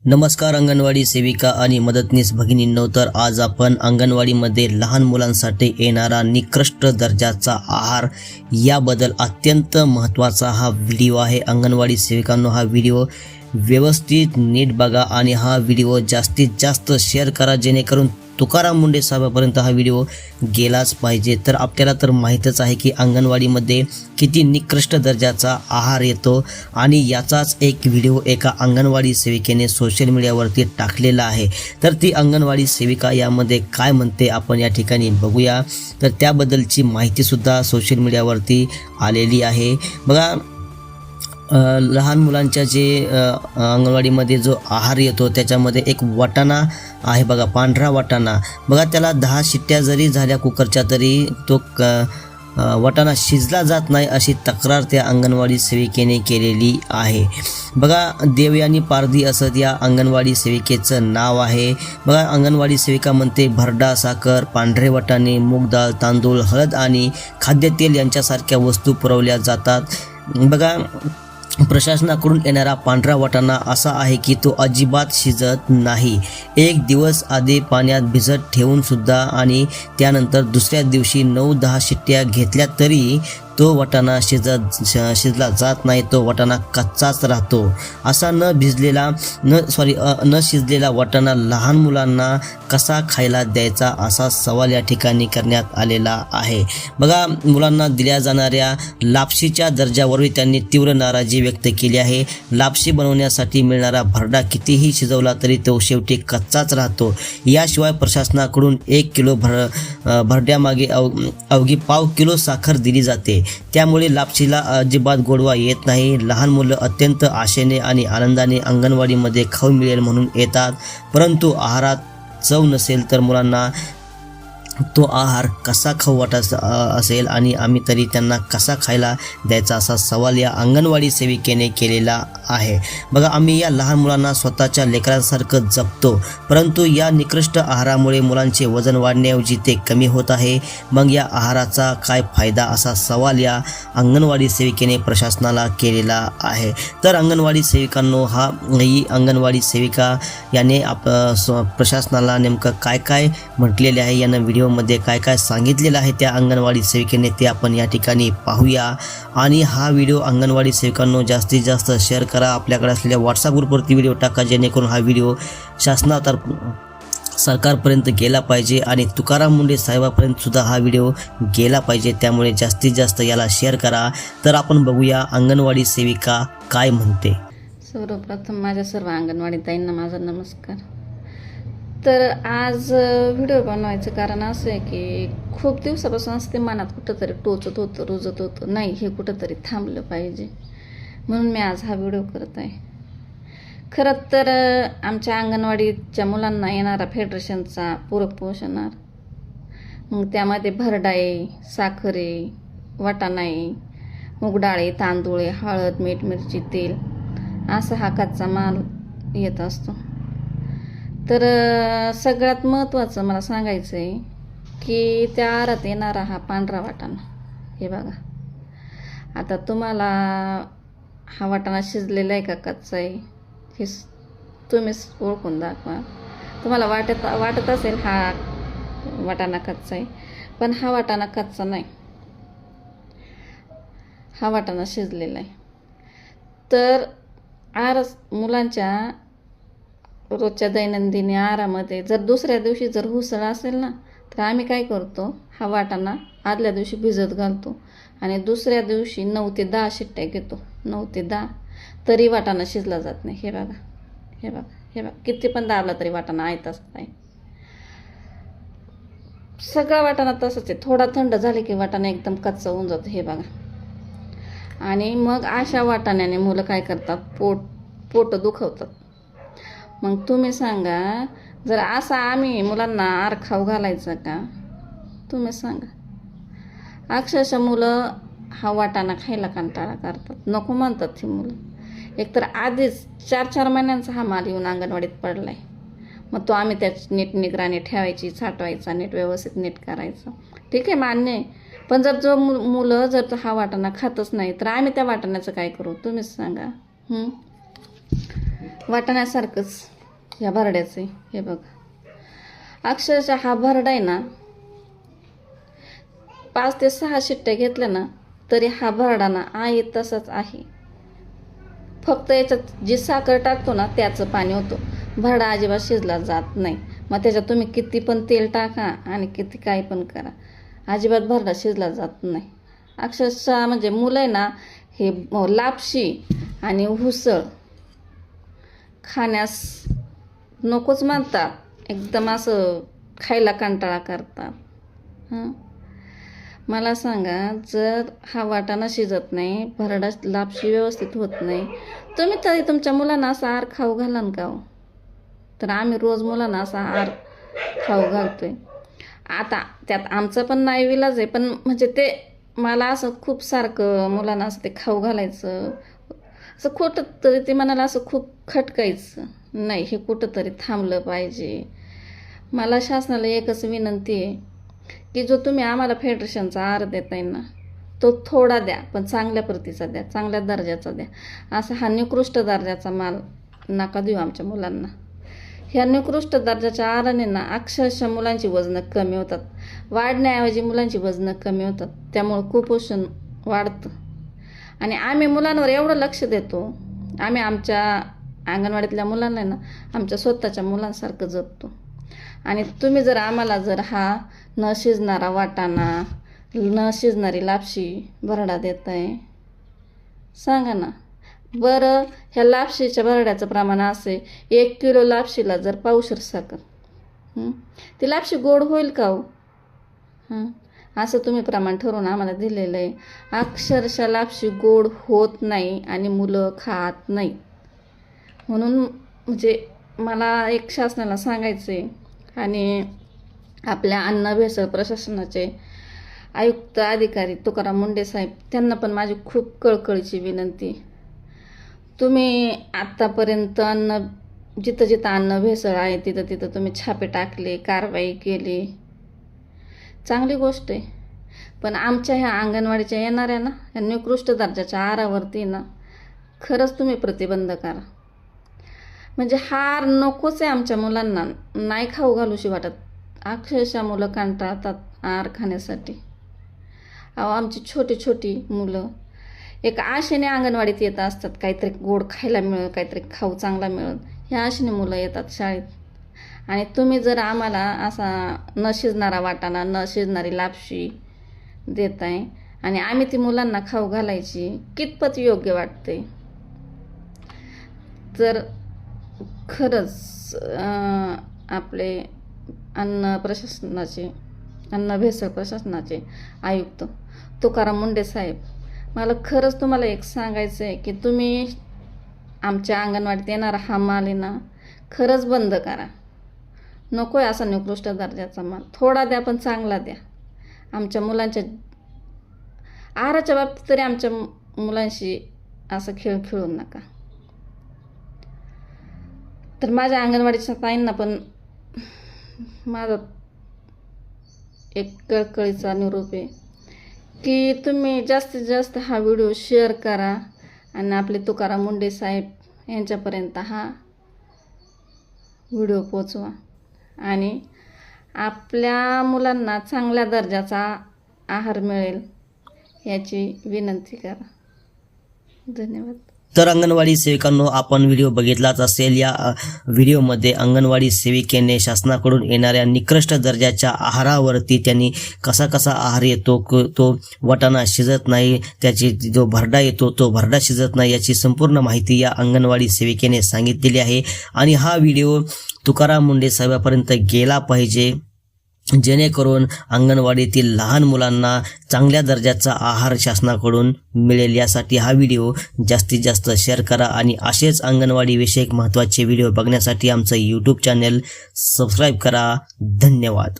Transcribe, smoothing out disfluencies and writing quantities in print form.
नमस्कार अंगणवाडी सेविका आणि मदतनीस भगिनींनो, तर आज आपण अंगणवाडीमध्ये लहान मुलांसाठी येणारा निकृष्ट दर्जाचा आहार याबद्दल अत्यंत महत्त्वाचा हा व्हिडिओ आहे। अंगणवाडी सेविकांनो, हा व्हिडिओ व्यवस्थित नीट बघा आणि हा व्हिडिओ जास्तीत जास्त शेअर करा, जेणेकरून तुकाराम मुंडे साहेबांपर्यंत हा व्हिडिओ गेलाच पाहिजे। तर आपल्याला तर माहीतच आहे की अंगणवाडीमध्ये किती निकृष्ट दर्जाचा आहार येतो आणि याचाच एक व्हिडिओ एका अंगणवाडी सेविकेने सोशल मीडियावरती टाकलेला आहे। तर ती अंगणवाडी सेविका यामध्ये काय म्हणते आपण या ठिकाणी बघूया। तर त्याबद्दलची माहितीसुद्धा सोशल मीडियावरती आलेली आहे। बघा, लहान मुलांच्या जे अंगणवाडीमध्ये जो आहार येतो त्याच्यामध्ये एक वाटाणा आहे बघा, पांढरा वाटाणा। बघा, त्याला 10 शिट्ट्या जरी झाल्या कुकरच्या तरी तो वाटाणा शिजला जात नाही, अशी तक्रार त्या अंगणवाडी सेविकेने केलेली आहे। बघा, देवयानी पारधी असं या अंगणवाडी सेविकेचं नाव आहे। बघा, अंगणवाडी सेविका म्हणते भरडा, साखर, पांढरे वाटाणे, मूग डाळ, तांदूळ, हळद आणि खाद्यतेल यांच्यासारख्या वस्तू पुरवल्या जातात। बघा, प्रशासनाकडून येणारा पांढरा वाटाणा असा आहे की तो अजिबात शिजत नाही। एक दिवस आधी पाण्यात भिजत ठेवून सुद्धा आणि त्यानंतर दुसऱ्या दिवशी 9-10 शिट्ट्या घेतल्या तरी तो वाटाणा शिजला जात नाही, तो वाटाणा कच्चाच राहतो। असा न शिजलेला वाटाणा लहान मुलांना कसा खायला द्यायचा, असा सवाल या ठिकाणी करण्यात आलेला आहे। बघा, मुलांना दिल्या जाणाऱ्या लापशीच्या दर्जावरही त्यांनी तीव्र नाराजी व्यक्त केली आहे। लापशी बनवण्यासाठी मिळणारा भरडा कितीही शिजवला तरी तो शेवटी कच्चाच राहतो। याशिवाय प्रशासनाकडून 1 किलो भरड्यामागे अवघी पाव किलो साखर दिली जाते, त्यामुळे लापशीला अजिबात गोडवा येत नाही। लहान मुलं अत्यंत आशेने आणि आनंदाने अंगणवाडीमध्ये खाऊ मिळेल म्हणून येतात, परंतु आहारात चव नसेल तर मुलांना तो आहार कसा खाऊ वाटत असेल आणि आम्ही तरी त्यांना कसा खायला द्यायचा, असा सवाल या अंगणवाडी सेविकेने केलेला आहे। बघा, आम्ही या लहान मुलांना स्वतःच्या लेकरांसारखं जपतो, परंतु या निकृष्ट आहारामुळे मुलांचे वजन वाढण्याऐवजी ते कमी होत आहे। मग या आहाराचा काय फायदा, असा सवाल या अंगणवाडी सेविकेने प्रशासनाला केलेला आहे। तर अंगणवाडी सेविकांनो, ही अंगणवाडी सेविका याने प्रशासनाला नेमकं काय काय म्हटलेले आहे, यानं व्हिडिओमध्ये काय काय सांगितलेलं आहे त्या अंगणवाडी सेविकेने, ते आपण या ठिकाणी पाहूया। आणि हा व्हिडिओ अंगणवाडी सेविकांनो जास्तीत जास्त शेअर करा, आपल्याकडे असलेल्या व्हॉट्सअप ग्रुपवरती व्हिडिओ टाका, जेणेकरून हा व्हिडिओ सरकारपर्यंत गेला पाहिजे आणि तुकाराम मुंडे साहेबापर्यंत सुद्धा हा व्हिडिओ गेला पाहिजे। त्यामुळे जास्तीत जास्त याला शेअर करा। तर आपण बघूया अंगणवाडी सेविका काय म्हणते। सर्वप्रथम माझ्या सर्व अंगणवाडी ताईंना माझा नमस्कार। तर आज व्हिडिओ बनवायचं कारण असं आहे की खूप दिवसापासून असते मनात कुठंतरी टोचत होतं, रुजत होतं, नाही हे कुठंतरी थांबलं पाहिजे, म्हणून मी आज हा व्हिडिओ करत आहे। खरं तर आमच्या अंगणवाडीच्या मुलांना येणारा फेडरेशनचा पूरक पोषण आहार, मग त्यामध्ये भरडा आहे, साखर आहे, वाटाणा आहे, मूग डाळ आहे, तांदूळ आहे, हळद, मीठ, मिरची, तेल असा हा कच्चा माल येत असतो। तर सगळ्यात महत्त्वाचं मला सांगायचं आहे की त्या आहारात येणारा हा पांढरा वाटाणा, हे बघा, आता तुम्हाला हा वाटाणा शिजलेला आहे का कच्चा आहे हे तुम्हीच ओळखून दाखवा। तुम्हाला वाटत असेल हा वाटाणा कच्चा आहे, पण हा वाटाणा कच्चा नाही, हा वाटाणा शिजलेला आहे। तर आहार मुलांच्या रोजच्या दैनंदिन आहारामध्ये जर दुसऱ्या दिवशी जर उसळ असेल ना, तर आम्ही काय करतो, हा वाटाणा आदल्या दिवशी भिजत घालतो आणि दुसऱ्या दिवशी 9 ते 10 शिट्ट्या घेतो, 9 ते 10, तरी वाटाणा शिजला जात नाही। हे बघा, हे बघा, हे बघा, किती पण दाबला तरी वाटाणा आयताच नाही। सगळा वाटाणा तसंच आहे, थोडा थंड झाले की वाटाणा एकदम कच्चा होऊन जातो, हे बघा। आणि मग अशा वाटाण्याने मुलं काय करतात, पोट दुखवतात। मग तुम्ही सांगा, जर असा आम्ही मुलांना आहार खाऊ घालायचा का? तुम्ही सांगा। अक्षरशः मुलं हा वाटाणा खायला कंटाळा करतात, नको म्हणतात ही मुलं। एकतर आधीच 4-4 महिन्यांचा हा माल येऊन अंगणवाडीत पडलाय, मग तो आम्ही त्याची नीट निगराणी ठेवायची, साठवायचा, नीट व्यवस्थित नीट करायचं, ठीक आहे, मान्य आहे। पण जर मुलं जर हा वाटाणा खातच नाही तर आम्ही त्या वाटाण्याचं काय करू, तुम्हीच सांगा। वाटाण्यासारखंच ह्या भरड्याचे. हे बघा, अक्षरशः हा भरडा आहे ना 5 ते 6 शिट्ट्या घेतल्या ना तरी हा भरडा ना आहे तसाच आहे. फक्त याच्यात जी साखर टाकतो ना त्याचं पाणी होतं. भरडा अजिबात शिजला जात नाही. मग त्याच्यात तुम्ही किती पण तेल टाका आणि किती काही पण करा, अजिबात भरडा शिजला जात नाही. अक्षरशः म्हणजे मुलं आहे ना हे लापशी आणि उसळ खाण्यास नकोच म्हणतात, एकदम असं खायला कंटाळा करतात. हां, मला सांगा, जर हा वाटाणा शिजत नाही, भरडा लापशी व्यवस्थित होत नाही, तुम्ही तरी तुमच्या मुलांना असा आहार खाऊ घालान का हो? तर आम्ही रोज मुलांना असा आहार खाऊ घालतोय. आता त्यात आमचा पण नाही विलाज आहे, पण म्हणजे ते मला असं खूप सारखं मुलांना असं ते खाऊ घालायचं, असं कुठं तरी ते मनाला असं खूप खटकायचं. नाही, हे कुठंतरी थांबलं पाहिजे. मला शासनाला एकच विनंती आहे की जो तुम्ही आम्हाला फेडरेशनचा आहार देताय ना तो थोडा द्या, पण चांगल्या प्रतीचा द्या, चांगल्या दर्जाचा द्या. असा हा निकृष्ट दर्जाचा माल नका देऊ आमच्या मुलांना. ह्या निकृष्ट दर्जाच्या आहाराने ना अक्षरशः मुलांची वजनं कमी होतात, वाढण्याऐवजी मुलांची वजनं कमी होतात. त्यामुळं कुपोषण वाढतं. आणि आम्ही मुलांवर एवढं लक्ष देतो, आम्ही आमच्या अंगणवाडीतल्या मुलांना ना आमच्या स्वतःच्या मुलांसारखं जपतो. आणि तुम्ही जर आम्हाला जर हा न शिजणारा वाटाणा, न शिजणारी लापशी भरडा देताय, सांगा ना बरं. ह्या लापशीच्या भरड्याचं प्रमाण असे, 1 किलो लापशीला जर पावशेर साखर, ती लापशी गोड होईल का हो? असं तुम्ही प्रमाण ठरवून आम्हाला दिलेलं आहे. अक्षरशः लापशी गोड होत नाही आणि मुलं खात नाही. म्हणून म्हणजे मला एक शासनाला सांगायचं आहे आणि आपल्या अन्न भेसळ प्रशासनाचे आयुक्त अधिकारी तुकाराम मुंडे साहेब, त्यांना पण माझी खूप कळकळीची विनंती. तुम्ही आत्तापर्यंत जिथं जिथं अन्न भेसळ आहे तिथं तिथं तुम्ही छापे टाकले, कारवाई केली, चांगली गोष्ट आहे. पण आमच्या ह्या अंगणवाडीच्या येणाऱ्या ना ह्या निकृष्ट दर्जाच्या आहारावरती ना खरंच तुम्ही प्रतिबंध करा. म्हणजे हार नकोच आहे आमच्या मुलांना, नाही खाऊ घालूशी वाटत. अक्षरशः मुलं कंटाळतात आहार खाण्यासाठी. अहो, आमची छोटी छोटी मुलं एक आशेने अंगणवाडीत येत असतात, काहीतरी गोड खायला मिळेल, काहीतरी खाऊ चांगला मिळेल, ह्या आशेने मुलं येतात शाळेत. आणि तुम्ही जर आम्हाला असा न शिजणारा वाटाणा, न शिजणारी लापशी देताय आणि आम्ही ती मुलांना खाऊ घालायची, कितपत योग्य वाटते? तर खरंच आपले अन्न भेसळ प्रशासनाचे आयुक्त तुकाराम मुंडे साहेब, मला खरंच तुम्हाला एक सांगायचं आहे की तुम्ही आमच्या अंगणवाडीत येणारा हा माल आहे ना खरंच बंद करा. नको आहे असा निकृष्ट दर्जाचा माल. थोडा द्या, पण चांगला द्या. आमच्या मुलांच्या आहाराच्या बाबतीत तरी आमच्या मुलांशी असं खेळ खेळू नका. तर माझ्या अंगणवाडीच्या ताईंना पण माझा एक कळकळीचा निरोप आहे की तुम्ही जास्तीत जास्त हा व्हिडिओ शेअर करा आणि आपले तुकाराम मुंडे साहेब यांच्यापर्यंत हा व्हिडिओ पोचवा आणि आपल्या मुलांना चांगल्या दर्जाचा आहार मिळेल याची विनंती करा. धन्यवाद. तर अंगणवाडी सेविकांनो, आपण व्हिडिओ बघितलाच असेल. या व्हिडिओमध्ये अंगणवाडी सेविकेने शासनाकडून येणाऱ्या निकृष्ट दर्जाच्या आहारावरती त्यांनी कसा कसा आहार येतो, तो वाटाणा शिजत नाही, त्याची जो भरडा येतो तो भरडा शिजत नाही, याची संपूर्ण माहिती या अंगणवाडी सेविकेने सांगितलेली आहे. आणि हा व्हिडिओ तुकाराम मुंडे साहेबांपर्यंत गेला पाहिजे, जेणेकरून अंगणवाडीतील लहान मुलांना चांगल्या दर्जाचा आहार शासनाकडून मिळेल. यासाठी हा व्हिडिओ जास्तीत जास्त शेअर करा आणि असेच अंगणवाडी विषयक महत्त्वाचे व्हिडिओ बघण्यासाठी आमचं यूट्यूब चॅनल सबस्क्राईब करा. धन्यवाद.